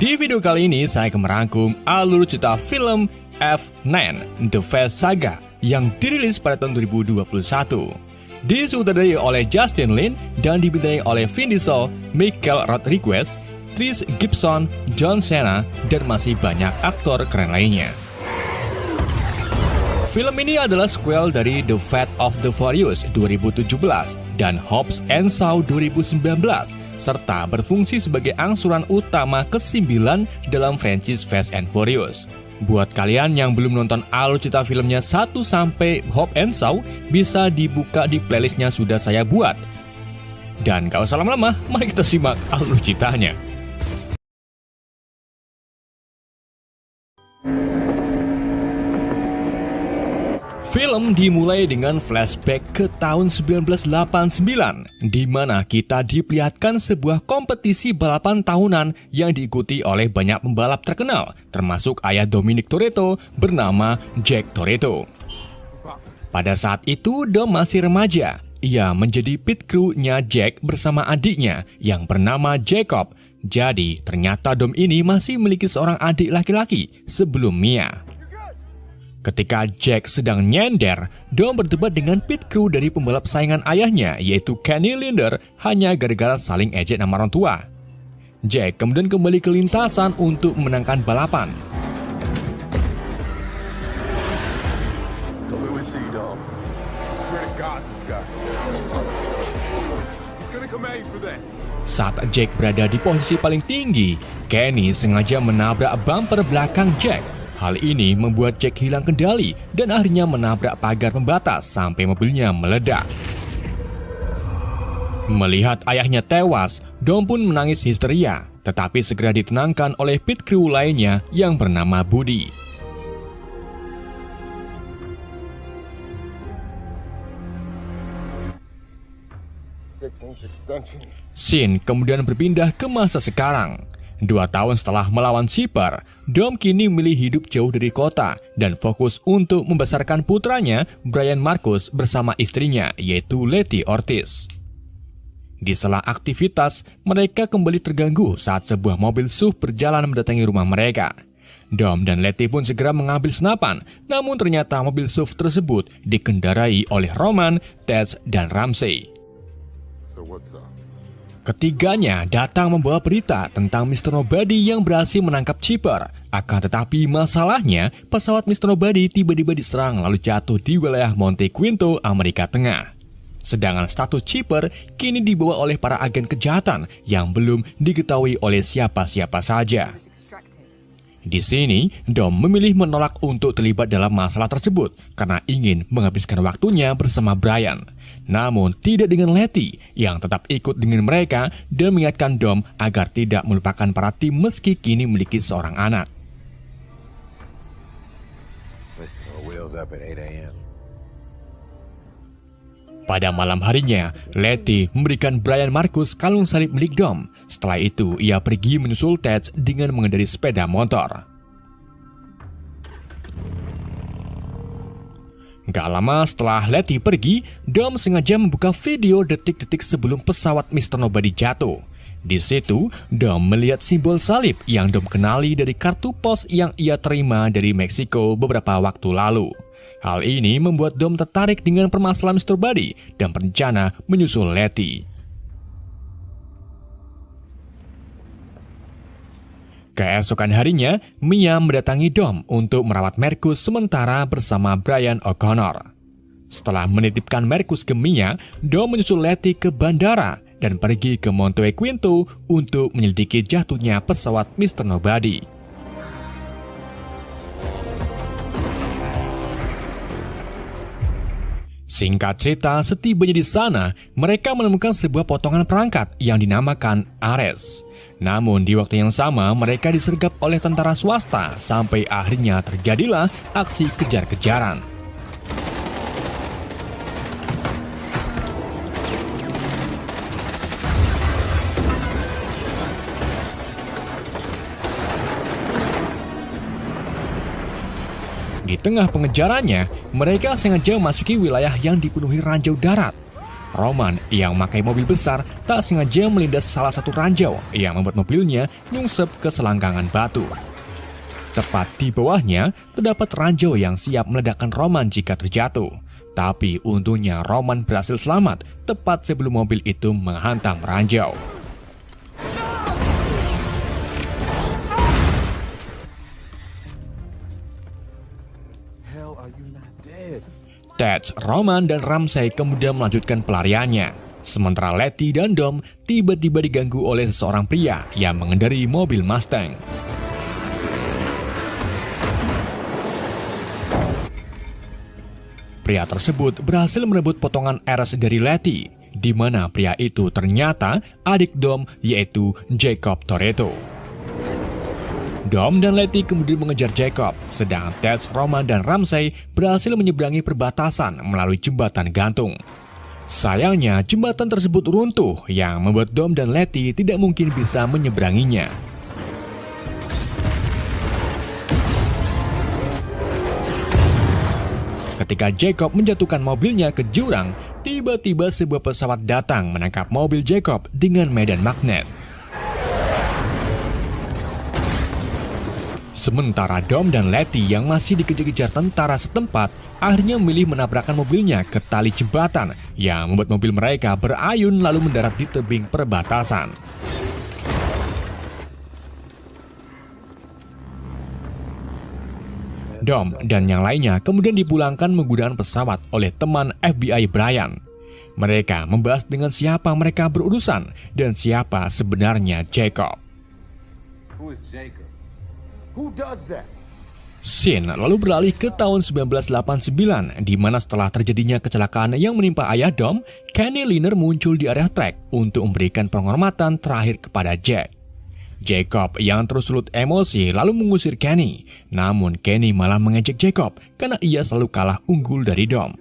Di video kali ini saya akan merangkum alur cerita film F9 The Fast Saga yang dirilis pada tahun 2021. Disutradarai oleh Justin Lin dan dibintangi oleh Vin Diesel, Michelle Rodriguez, Tris Gibson, John Cena, dan masih banyak aktor keren lainnya. Film ini adalah sequel dari The Fast and the Furious 2017 dan Hobbs and Shaw 2019, serta berfungsi sebagai angsuran utama ke-9 dalam franchise Fast and Furious. Buat kalian yang belum nonton alur cerita filmnya 1 sampai Hobbs and Shaw, bisa dibuka di playlistnya sudah saya buat. Dan gak usah lama-lama, mari kita simak alur ceritanya. Film dimulai dengan flashback ke tahun 1989, di mana kita diperlihatkan sebuah kompetisi balapan tahunan yang diikuti oleh banyak pembalap terkenal, termasuk ayah Dominic Toretto bernama Jack Toretto. Pada saat itu, Dom masih remaja. Ia menjadi pit crew-nya Jack bersama adiknya yang bernama Jacob. Jadi, ternyata Dom ini masih memiliki seorang adik laki-laki sebelum Mia. Ketika Jack sedang nyender, Dom berdebat dengan pit crew dari pembalap saingan ayahnya, yaitu Kenny Linder, hanya gara-gara saling ejek nama orang tua. Jack kemudian kembali ke lintasan untuk memenangkan balapan. Saat Jack berada di posisi paling tinggi, Kenny sengaja menabrak bumper belakang Jack. Hal ini membuat Jack hilang kendali dan akhirnya menabrak pagar pembatas sampai mobilnya meledak. Melihat ayahnya tewas, Dom pun menangis histeria, tetapi segera ditenangkan oleh pit crew lainnya yang bernama Buddy. Scene kemudian berpindah ke masa sekarang. 2 tahun setelah melawan Shipper, Dom kini memilih hidup jauh dari kota dan fokus untuk membesarkan putranya, Brian Marcus, bersama istrinya, yaitu Letty Ortiz. Di sela aktivitas, mereka kembali terganggu saat sebuah mobil SUV berjalan mendatangi rumah mereka. Dom dan Letty pun segera mengambil senapan, namun ternyata mobil SUV tersebut dikendarai oleh Roman, Tess, dan Ramsey. Ketiganya datang membawa berita tentang Mr. Nobody yang berhasil menangkap Chipper. Akan tetapi masalahnya, pesawat Mr. Nobody tiba-tiba diserang lalu jatuh di wilayah Monte Quinto, Amerika Tengah. Sedangkan status Chipper kini dibawa oleh para agen kejahatan yang belum diketahui oleh siapa-siapa saja. Di sini, Dom memilih menolak untuk terlibat dalam masalah tersebut karena ingin menghabiskan waktunya bersama Brian. Namun tidak dengan Letty yang tetap ikut dengan mereka dan mengingatkan Dom agar tidak melupakan para tim meski kini memiliki seorang anak. Pada malam harinya, Letty memberikan Brian Marcus kalung salib milik Dom. Setelah itu, ia pergi menyusul Ted dengan mengendarai sepeda motor. Gak lama setelah Letty pergi, Dom sengaja membuka video detik-detik sebelum pesawat Mr. Nobody jatuh. Di situ, Dom melihat simbol salib yang Dom kenali dari kartu pos yang ia terima dari Meksiko beberapa waktu lalu. Hal ini membuat Dom tertarik dengan permasalahan Mr. Nobody dan berencana menyusul Letty. Keesokan harinya, Mia mendatangi Dom untuk merawat Marcus sementara bersama Brian O'Connor. Setelah menitipkan Marcus ke Mia, Dom menyusul Letty ke bandara dan pergi ke Monte Quinto untuk menyelidiki jatuhnya pesawat Mr. Nobody. Singkat cerita, setibanya di sana, mereka menemukan sebuah potongan perangkat yang dinamakan Ares. Namun di waktu yang sama mereka disergap oleh tentara swasta sampai akhirnya terjadilah aksi kejar-kejaran. Di tengah pengejarannya, mereka sengaja memasuki wilayah yang dipenuhi ranjau darat. Roman yang memakai mobil besar tak sengaja melindas salah satu ranjau yang membuat mobilnya nyungsep ke selangkangan batu. Tepat di bawahnya terdapat ranjau yang siap meledakkan Roman jika terjatuh. Tapi untungnya Roman berhasil selamat tepat sebelum mobil itu menghantam ranjau. Ted, Roman, dan Ramsey kemudian melanjutkan pelariannya. Sementara Letty dan Dom tiba-tiba diganggu oleh seorang pria yang mengendarai mobil Mustang. Pria tersebut berhasil merebut potongan eras dari Letty, di mana pria itu ternyata adik Dom, yaitu Jacob Toretto. Dom dan Letty kemudian mengejar Jacob, sedang Ted, Roman, dan Ramsey berhasil menyeberangi perbatasan melalui jembatan gantung. Sayangnya, jembatan tersebut runtuh yang membuat Dom dan Letty tidak mungkin bisa menyeberanginya. Ketika Jacob menjatuhkan mobilnya ke jurang, tiba-tiba sebuah pesawat datang menangkap mobil Jacob dengan medan magnet. Sementara Dom dan Letty yang masih dikejar-kejar tentara setempat akhirnya memilih menabrakkan mobilnya ke tali jembatan yang membuat mobil mereka berayun lalu mendarat di tebing perbatasan. Dom dan yang lainnya kemudian dipulangkan menggunakan pesawat oleh teman FBI Brian. Mereka membahas dengan siapa mereka berurusan dan siapa sebenarnya Jacob. Who is Jacob? Who does that? Scene lalu beralih ke tahun 1989, di mana setelah terjadinya kecelakaan yang menimpa ayah Dom, Kenny Liner muncul di area trek untuk memberikan penghormatan terakhir kepada Jack. Jacob yang terus surut emosi lalu mengusir Kenny, namun Kenny malah mengejek Jacob karena ia selalu kalah unggul dari Dom.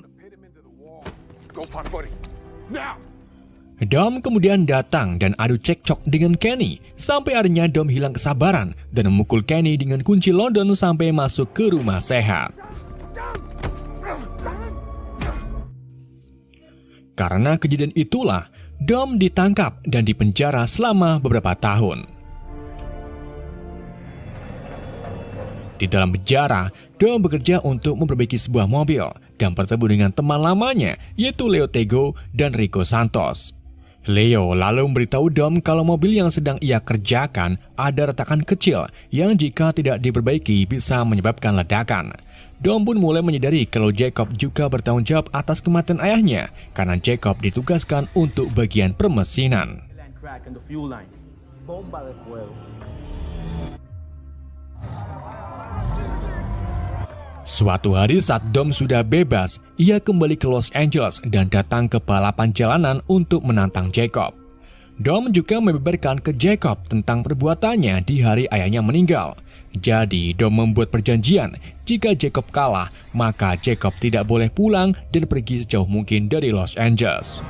Dom kemudian datang dan adu cekcok dengan Kenny, sampai akhirnya Dom hilang kesabaran dan memukul Kenny dengan kunci London sampai masuk ke rumah sehat. Karena kejadian itulah, Dom ditangkap dan dipenjara selama beberapa tahun. Di dalam penjara, Dom bekerja untuk memperbaiki sebuah mobil dan bertemu dengan teman lamanya, yaitu Leo Tego dan Rico Santos. Leo lalu memberitahu Dom kalau mobil yang sedang ia kerjakan ada retakan kecil yang jika tidak diperbaiki bisa menyebabkan ledakan. Dom pun mulai menyadari kalau Jacob juga bertanggung jawab atas kematian ayahnya karena Jacob ditugaskan untuk bagian permesinan. Suatu hari saat Dom sudah bebas, ia kembali ke Los Angeles dan datang ke balapan jalanan untuk menantang Jacob. Dom juga membeberkan ke Jacob tentang perbuatannya di hari ayahnya meninggal. Jadi Dom membuat perjanjian, jika Jacob kalah, maka Jacob tidak boleh pulang dan pergi sejauh mungkin dari Los Angeles.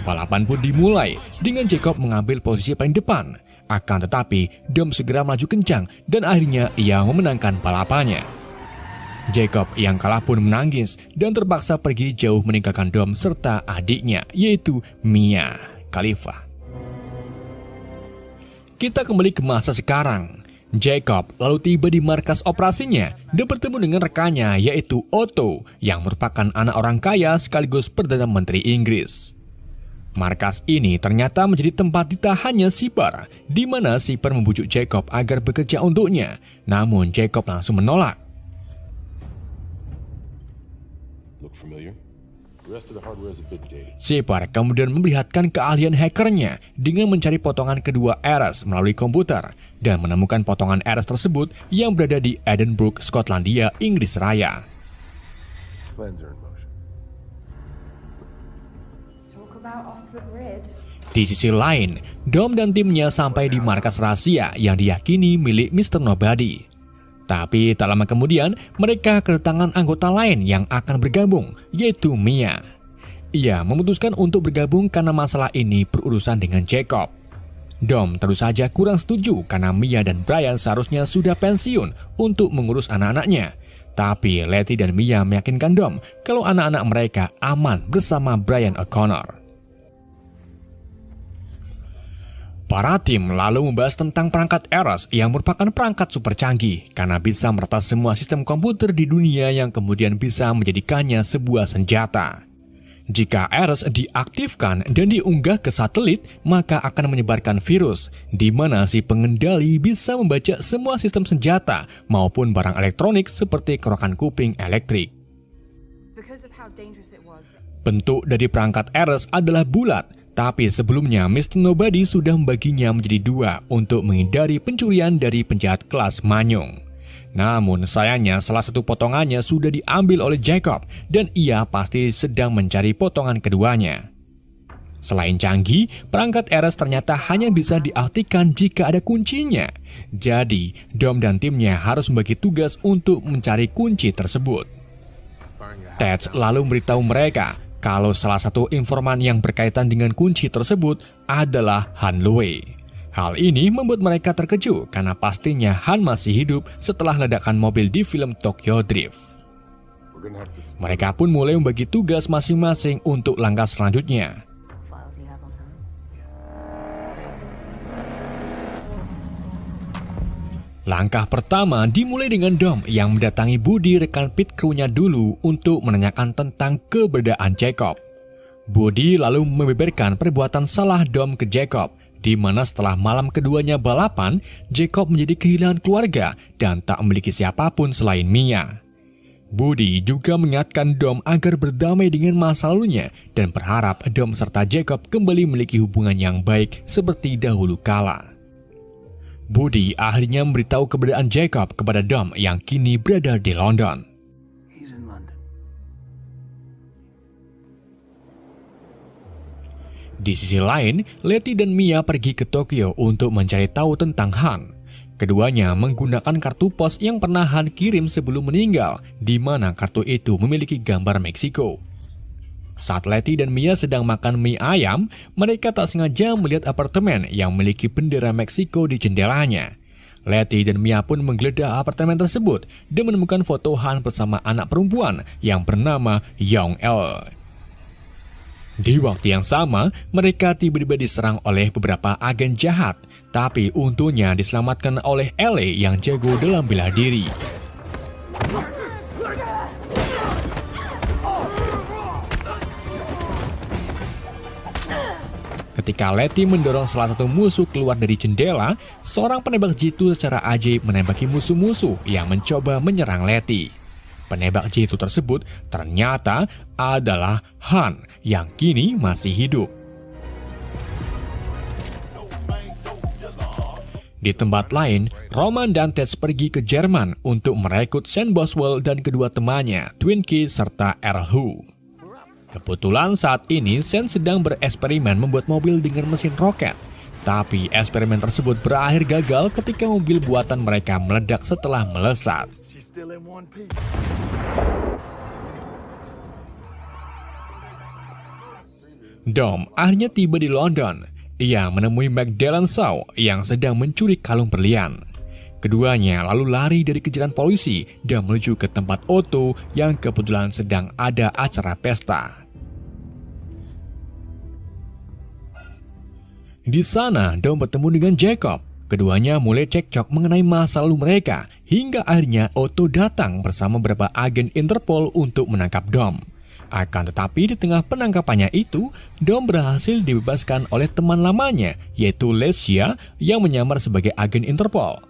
Balapan pun dimulai dengan Jacob mengambil posisi paling depan. Akan tetapi, Dom segera melaju kencang dan akhirnya ia memenangkan balapannya. Jacob yang kalah pun menangis dan terpaksa pergi jauh meninggalkan Dom serta adiknya, yaitu Mia Khalifa. Kita kembali ke masa sekarang. Jacob lalu tiba di markas operasinya dan bertemu dengan rekannya, yaitu Otto, yang merupakan anak orang kaya sekaligus Perdana Menteri Inggris. Markas ini ternyata menjadi tempat ditahannya Sipar, di mana Sipar membujuk Jacob agar bekerja untuknya. Namun Jacob langsung menolak. Sipar kemudian memperlihatkan keahlian hackernya dengan mencari potongan kedua Eras melalui komputer dan menemukan potongan Eras tersebut yang berada di Edinburgh, Skotlandia, Inggris Raya. Di sisi lain, Dom dan timnya sampai di markas rahasia yang diyakini milik Mr. Nobody. Tapi tak lama kemudian, mereka kedatangan anggota lain yang akan bergabung, yaitu Mia. Ia memutuskan untuk bergabung karena masalah ini berurusan dengan Jacob. Dom tentu saja kurang setuju karena Mia dan Brian seharusnya sudah pensiun untuk mengurus anak-anaknya. Tapi Letty dan Mia meyakinkan Dom kalau anak-anak mereka aman bersama Brian O'Connor. Para tim lalu membahas tentang perangkat Ares yang merupakan perangkat super canggih karena bisa meretas semua sistem komputer di dunia yang kemudian bisa menjadikannya sebuah senjata. Jika Ares diaktifkan dan diunggah ke satelit, maka akan menyebarkan virus, di mana si pengendali bisa membaca semua sistem senjata maupun barang elektronik seperti kerokan kuping elektrik. Bentuk dari perangkat Ares adalah bulat, tapi sebelumnya Mr. Nobody sudah membaginya menjadi dua untuk menghindari pencurian dari penjahat kelas manyung. Namun sayangnya salah satu potongannya sudah diambil oleh Jacob dan ia pasti sedang mencari potongan keduanya. Selain canggih, perangkat Ares ternyata hanya bisa diaktifkan jika ada kuncinya. Jadi, Dom dan timnya harus membagi tugas untuk mencari kunci tersebut. Ted lalu memberitahu mereka kalau salah satu informan yang berkaitan dengan kunci tersebut adalah Han Loe. Hal ini membuat mereka terkejut karena pastinya Han masih hidup setelah ledakan mobil di film Tokyo Drift. Mereka pun mulai membagi tugas masing-masing untuk langkah selanjutnya. Langkah pertama dimulai dengan Dom yang mendatangi Buddy rekan pit krunya dulu untuk menanyakan tentang keberadaan Jacob. Buddy lalu membeberkan perbuatan salah Dom ke Jacob, di mana setelah malam keduanya balapan, Jacob menjadi kehilangan keluarga dan tak memiliki siapapun selain Mia. Buddy juga mengingatkan Dom agar berdamai dengan masa lalunya dan berharap Dom serta Jacob kembali memiliki hubungan yang baik seperti dahulu kala. Buddy akhirnya memberitahu keberadaan Jacob kepada Dom yang kini berada di London. Di sisi lain, Letty dan Mia pergi ke Tokyo untuk mencari tahu tentang Han. Keduanya menggunakan kartu pos yang pernah Han kirim sebelum meninggal, di mana kartu itu memiliki gambar Meksiko. Saat Letty dan Mia sedang makan mie ayam, mereka tak sengaja melihat apartemen yang memiliki bendera Meksiko di jendelanya. Letty dan Mia pun menggeledah apartemen tersebut dan menemukan foto Han bersama anak perempuan yang bernama Young Elle. Di waktu yang sama, mereka tiba-tiba diserang oleh beberapa agen jahat, tapi untungnya diselamatkan oleh Elle yang jago dalam bela diri. Ketika Letty mendorong salah satu musuh keluar dari jendela, seorang penembak jitu secara ajaib menembaki musuh-musuh yang mencoba menyerang Letty. Penembak jitu tersebut ternyata adalah Han yang kini masih hidup. Di tempat lain, Roman dan Ted pergi ke Jerman untuk merekrut Sam Boswell dan kedua temannya, Twinkie serta Erhu. Kebetulan saat ini Sam sedang bereksperimen membuat mobil dengan mesin roket. Tapi eksperimen tersebut berakhir gagal ketika mobil buatan mereka meledak setelah melesat. Dom akhirnya tiba di London. Ia menemui Magdalene Shaw yang sedang mencuri kalung berlian. Keduanya lalu lari dari kejaran polisi dan menuju ke tempat Otto yang kebetulan sedang ada acara pesta. Di sana, Dom bertemu dengan Jacob. Keduanya mulai cekcok mengenai masa lalu mereka, hingga akhirnya Otto datang bersama beberapa agen Interpol untuk menangkap Dom. Akan tetapi di tengah penangkapannya itu, Dom berhasil dibebaskan oleh teman lamanya, yaitu Lesia yang menyamar sebagai agen Interpol.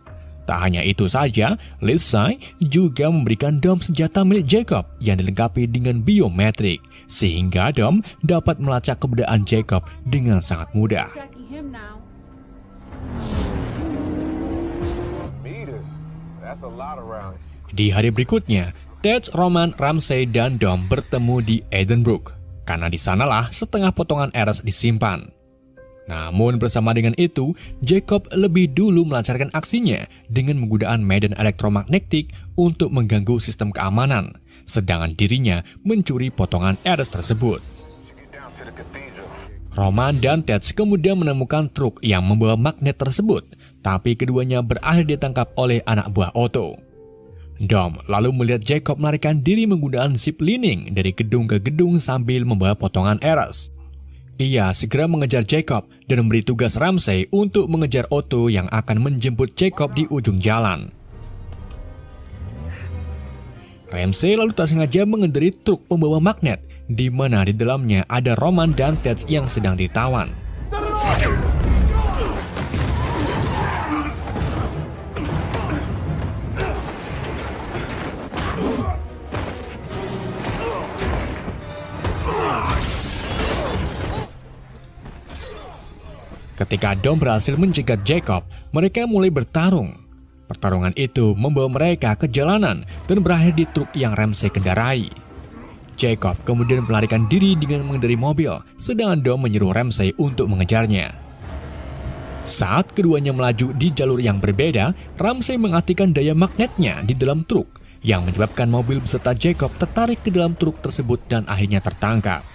Tak hanya itu saja, Lesai juga memberikan Dom senjata milik Jacob yang dilengkapi dengan biometrik, sehingga Dom dapat melacak keberadaan Jacob dengan sangat mudah. Di hari berikutnya, Ted, Roman, Ramsey, dan Dom bertemu di Edinburgh, karena di sanalah setengah potongan Ares disimpan. Namun bersama dengan itu, Jacob lebih dulu melancarkan aksinya dengan menggunakan medan elektromagnetik untuk mengganggu sistem keamanan, sedangkan dirinya mencuri potongan Ares tersebut. Roman dan Ted kemudian menemukan truk yang membawa magnet tersebut, tapi keduanya berakhir ditangkap oleh anak buah Otto. Dom lalu melihat Jacob melarikan diri menggunakan zip lining dari gedung ke gedung sambil membawa potongan Eras. Ia segera mengejar Jacob dan memberi tugas Ramsey untuk mengejar Otto yang akan menjemput Jacob di ujung jalan. Ramsey lalu tak sengaja mengendarai truk pembawa magnet, di mana di dalamnya ada Roman dan Ted yang sedang ditawan. Ketika Dom berhasil mencegat Jacob, mereka mulai bertarung. Pertarungan itu membawa mereka ke jalanan dan berakhir di truk yang Ramsey kendarai. Jacob kemudian melarikan diri dengan mengendarai mobil, sedangkan Dom menyuruh Ramsey untuk mengejarnya. Saat keduanya melaju di jalur yang berbeda, Ramsey mengaktifkan daya magnetnya di dalam truk, yang menyebabkan mobil beserta Jacob tertarik ke dalam truk tersebut dan akhirnya tertangkap.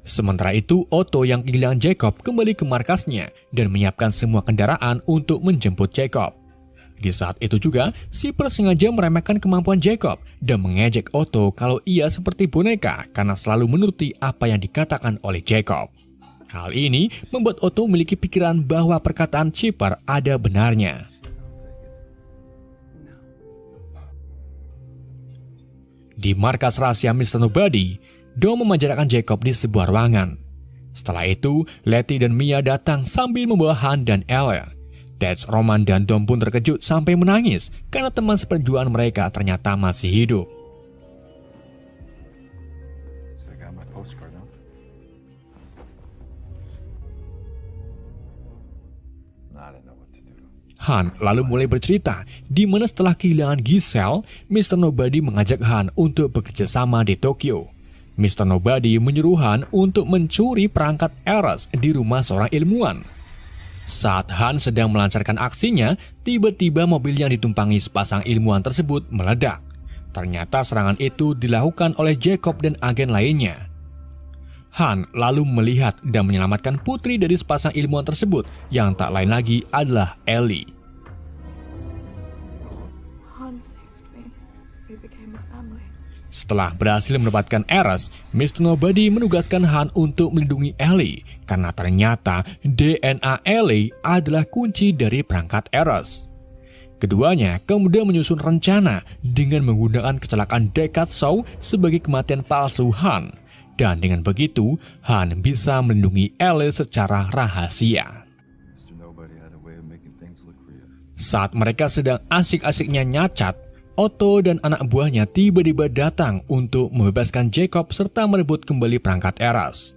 Sementara itu, Otto yang kehilangan Jacob kembali ke markasnya dan menyiapkan semua kendaraan untuk menjemput Jacob. Di saat itu juga, Sipper sengaja meremehkan kemampuan Jacob dan mengejek Otto kalau ia seperti boneka karena selalu menuruti apa yang dikatakan oleh Jacob. Hal ini membuat Otto memiliki pikiran bahwa perkataan Sipper ada benarnya. Di markas rahasia Mr. Nobody, Dom memanjarakan Jacob di sebuah ruangan. Setelah itu, Letty dan Mia datang sambil membawa Han dan Elle. Ted, Roman, dan Dom pun terkejut sampai menangis karena teman seperjuangan mereka ternyata masih hidup. Han lalu mulai bercerita di mana setelah kehilangan Giselle, Mr. Nobody mengajak Han untuk bekerja sama di Tokyo. Mr. Nobody menyuruh Han untuk mencuri perangkat Eras di rumah seorang ilmuwan. Saat Han sedang melancarkan aksinya, tiba-tiba mobil yang ditumpangi sepasang ilmuwan tersebut meledak. Ternyata serangan itu dilakukan oleh Jacob dan agen lainnya. Han lalu melihat dan menyelamatkan putri dari sepasang ilmuwan tersebut yang tak lain lagi adalah Ellie. Setelah berhasil mendapatkan Eras, Mr. Nobody menugaskan Han untuk melindungi Ellie karena ternyata DNA Ellie adalah kunci dari perangkat Eras. Keduanya kemudian menyusun rencana dengan menggunakan kecelakaan Deckard Shaw sebagai kematian palsu Han. Dan dengan begitu, Han bisa melindungi Ellie secara rahasia. Saat mereka sedang asik-asiknya nyacat, Otto dan anak buahnya tiba-tiba datang untuk membebaskan Jacob serta merebut kembali perangkat Eras.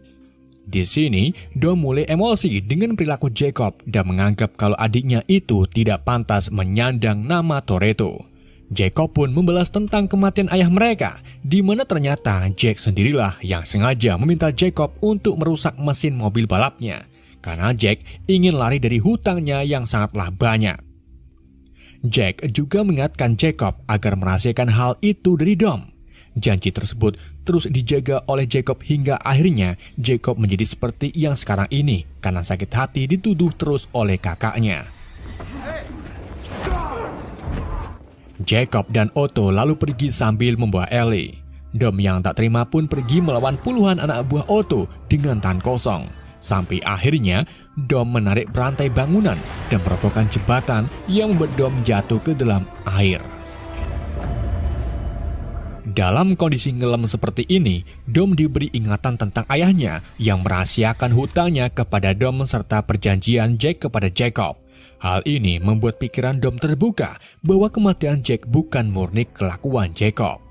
Di sini, Dom mulai emosi dengan perilaku Jacob dan menganggap kalau adiknya itu tidak pantas menyandang nama Toretto. Jacob pun membalas tentang kematian ayah mereka, di mana ternyata Jack sendirilah yang sengaja meminta Jacob untuk merusak mesin mobil balapnya, karena Jack ingin lari dari hutangnya yang sangatlah banyak. Jack juga mengingatkan Jacob agar merahasiakan hal itu dari Dom. Janji tersebut terus dijaga oleh Jacob hingga akhirnya Jacob menjadi seperti yang sekarang ini karena sakit hati dituduh terus oleh kakaknya. Jacob dan Otto lalu pergi sambil membawa Ellie. Dom yang tak terima pun pergi melawan puluhan anak buah Otto dengan tangan kosong. Sampai akhirnya Dom menarik berantai bangunan dan merobohkan jembatan yang membuat Dom jatuh ke dalam air. Dalam kondisi ngelam seperti ini, Dom diberi ingatan tentang ayahnya yang merahasiakan hutangnya kepada Dom serta perjanjian Jack kepada Jacob. Hal ini membuat pikiran Dom terbuka bahwa kematian Jack bukan murni kelakuan Jacob.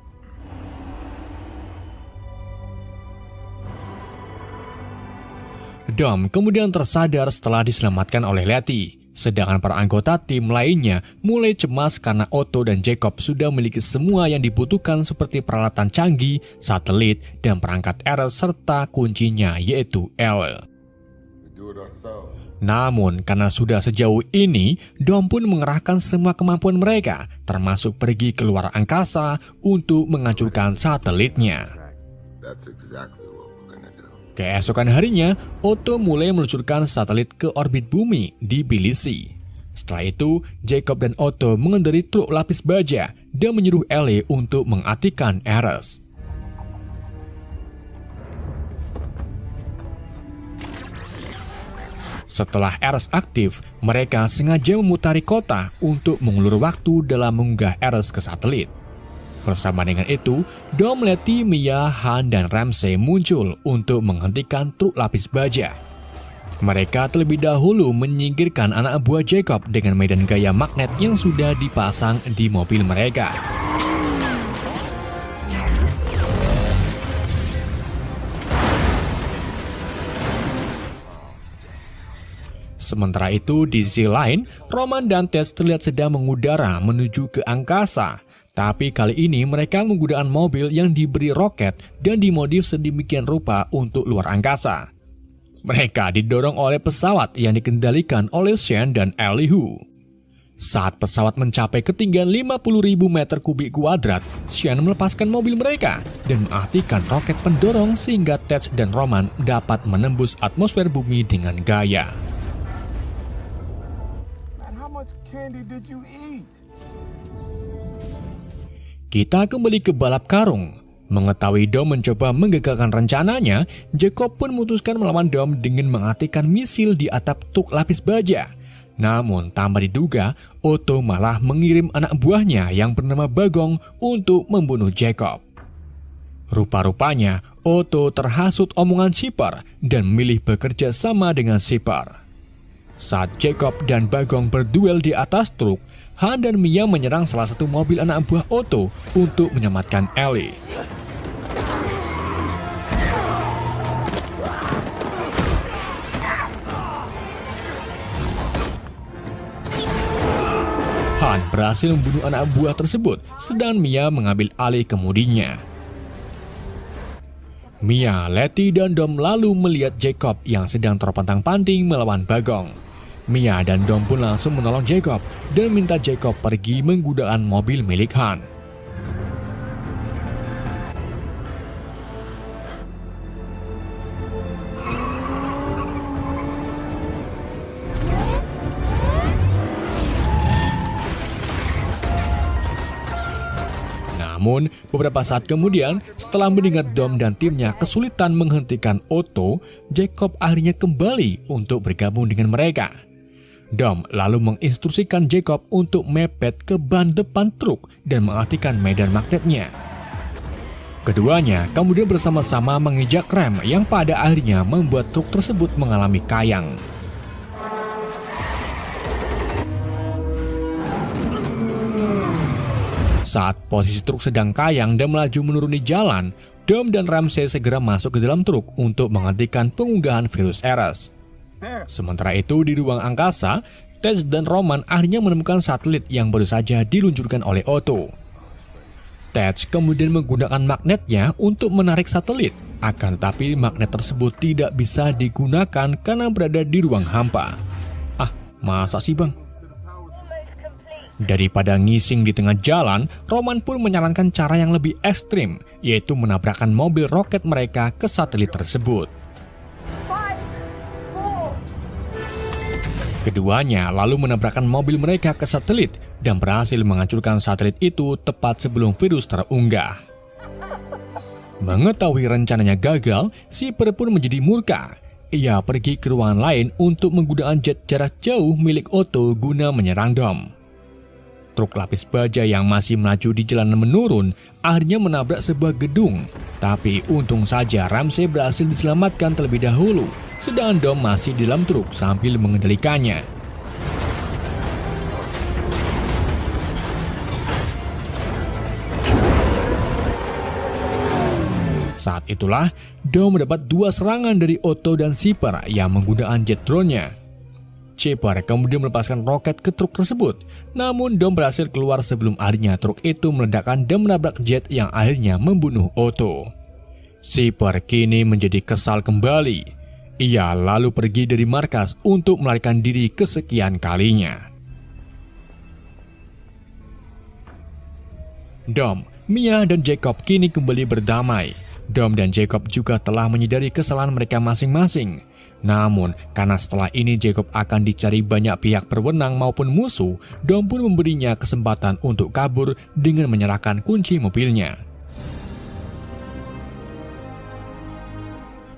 Dom kemudian tersadar setelah diselamatkan oleh Letty. Sedangkan para anggota tim lainnya mulai cemas karena Otto dan Jacob sudah memiliki semua yang dibutuhkan seperti peralatan canggih, satelit, dan perangkat Eras serta kuncinya yaitu Elle. Namun karena sudah sejauh ini, Dom pun mengerahkan semua kemampuan mereka, termasuk pergi ke luar angkasa untuk menghancurkan satelitnya. Keesokan harinya, Otto mulai meluncurkan satelit ke orbit bumi di Tbilisi. Setelah itu, Jacob dan Otto mengendarai truk lapis baja dan menyuruh Ellie untuk mengaktifkan Ares. Setelah Ares aktif, mereka sengaja memutari kota untuk mengulur waktu dalam mengunggah Ares ke satelit. Bersama dengan itu, Dom, Letty, Mia, Han, dan Ramsey muncul untuk menghentikan truk lapis baja. Mereka terlebih dahulu menyingkirkan anak buah Jacob dengan medan gaya magnet yang sudah dipasang di mobil mereka. Sementara itu, di sisi lain, Roman dan Ted terlihat sedang mengudara menuju ke angkasa. Tapi kali ini mereka menggunakan mobil yang diberi roket dan dimodif sedemikian rupa untuk luar angkasa. Mereka didorong oleh pesawat yang dikendalikan oleh Shane dan Elihu. Saat pesawat mencapai ketinggian 50.000 meter kubik kuadrat, Shane melepaskan mobil mereka dan mengaktifkan roket pendorong sehingga Ted dan Roman dapat menembus atmosfer bumi dengan gaya. Kita kembali ke balap karung. Mengetahui Dom mencoba menggagalkan rencananya, Jacob pun memutuskan melawan Dom dengan mengaktifkan misil di atap truk lapis baja. Namun tanpa diduga, Otto malah mengirim anak buahnya yang bernama Bagong untuk membunuh Jacob. Rupa-rupanya, Otto terhasut omongan Shipper dan memilih bekerja sama dengan Shipper. Saat Jacob dan Bagong berduel di atas truk, Han dan Mia menyerang salah satu mobil anak buah Otto untuk menyelamatkan Ellie. Han berhasil membunuh anak buah tersebut, sedang Mia mengambil alih kemudinya. Mia, Letty, dan Dom lalu melihat Jacob yang sedang terpontang-panting melawan Bagong. Mia dan Dom pun langsung menolong Jacob dan minta Jacob pergi menggunakan mobil milik Han. Namun, beberapa saat kemudian, setelah mendengar Dom dan timnya kesulitan menghentikan Otto, Jacob akhirnya kembali untuk bergabung dengan mereka. Dom lalu menginstruksikan Jacob untuk mepet ke ban depan truk dan mengaktifkan medan magnetnya. Keduanya kemudian bersama-sama menginjak rem yang pada akhirnya membuat truk tersebut mengalami kayang. Saat posisi truk sedang kayang dan melaju menuruni jalan, Dom dan Ramsey segera masuk ke dalam truk untuk menghentikan pengunggahan virus Ares. Sementara itu di ruang angkasa, Ted dan Roman akhirnya menemukan satelit yang baru saja diluncurkan oleh Otto. Ted kemudian menggunakan magnetnya untuk menarik satelit, akan tetapi magnet tersebut tidak bisa digunakan karena berada di ruang hampa. Ah, masa sih bang? Daripada ngising di tengah jalan, Roman pun menyarankan cara yang lebih ekstrim, yaitu menabrakkan mobil roket mereka ke satelit tersebut. Keduanya lalu menabrakkan mobil mereka ke satelit dan berhasil menghancurkan satelit itu tepat sebelum virus terunggah. Mengetahui rencananya gagal, Shipper pun menjadi murka. Ia pergi ke ruangan lain untuk menggunakan jet jarak jauh milik Otto guna menyerang Dom. Truk lapis baja yang masih melaju di jalanan menurun akhirnya menabrak sebuah gedung. Tapi untung saja Ramsey berhasil diselamatkan terlebih dahulu, sedangkan Dom masih di dalam truk sambil mengendalikannya. Saat itulah, Dom mendapat dua serangan dari Otto dan Shipper yang menggunakan jet drone-nya. Shipper kemudian melepaskan roket ke truk tersebut, namun Dom berhasil keluar sebelum akhirnya truk itu meledakkan dan menabrak jet yang akhirnya membunuh Otto. Shipper kini menjadi kesal kembali. Ia lalu pergi dari markas untuk melarikan diri kesekian kalinya. Dom, Mia, dan Jacob kini kembali berdamai. Dom dan Jacob juga telah menyadari kesalahan mereka masing-masing. Namun, karena setelah ini Jacob akan dicari banyak pihak berwenang maupun musuh, Dom pun memberinya kesempatan untuk kabur dengan menyerahkan kunci mobilnya.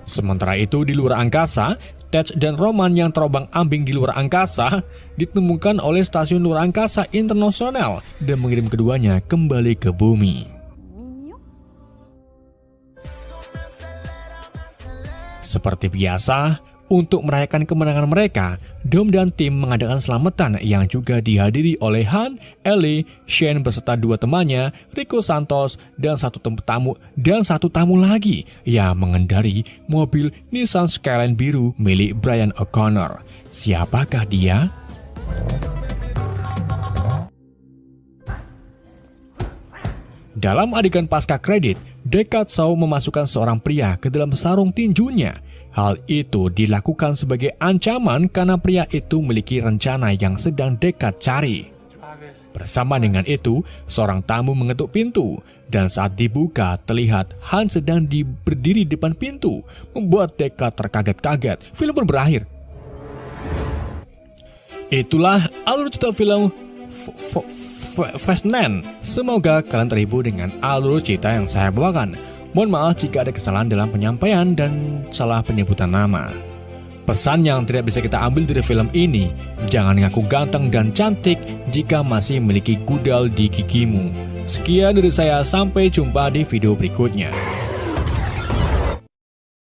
Sementara itu di luar angkasa, Tej dan Roman yang terombang-ambing di luar angkasa ditemukan oleh Stasiun Luar Angkasa Internasional dan mengirim keduanya kembali ke bumi. Seperti biasa, untuk merayakan kemenangan mereka, Dom dan tim mengadakan selamatan yang juga dihadiri oleh Han, Ellie, Shane beserta dua temannya, Rico Santos, dan satu tamu lagi yang mengendari mobil Nissan Skyline biru milik Brian O'Connor. Siapakah dia? Dalam adegan pasca kredit, Deckard Shaw memasukkan seorang pria ke dalam sarung tinjunya. Hal itu dilakukan sebagai ancaman karena pria itu memiliki rencana yang sedang Deckard cari. Bersama dengan itu, seorang tamu mengetuk pintu, dan saat dibuka terlihat Han sedang berdiri di depan pintu, membuat Deckard terkaget-kaget. Film pun berakhir. Itulah alur cerita film Fast 9. Semoga kalian terhibur dengan alur cerita yang saya bawakan. Mohon maaf jika ada kesalahan dalam penyampaian dan salah penyebutan nama. Pesan yang tidak bisa kita ambil dari film ini, jangan ngaku ganteng dan cantik jika masih memiliki gudal di gigimu. Sekian dari saya, sampai jumpa di video berikutnya.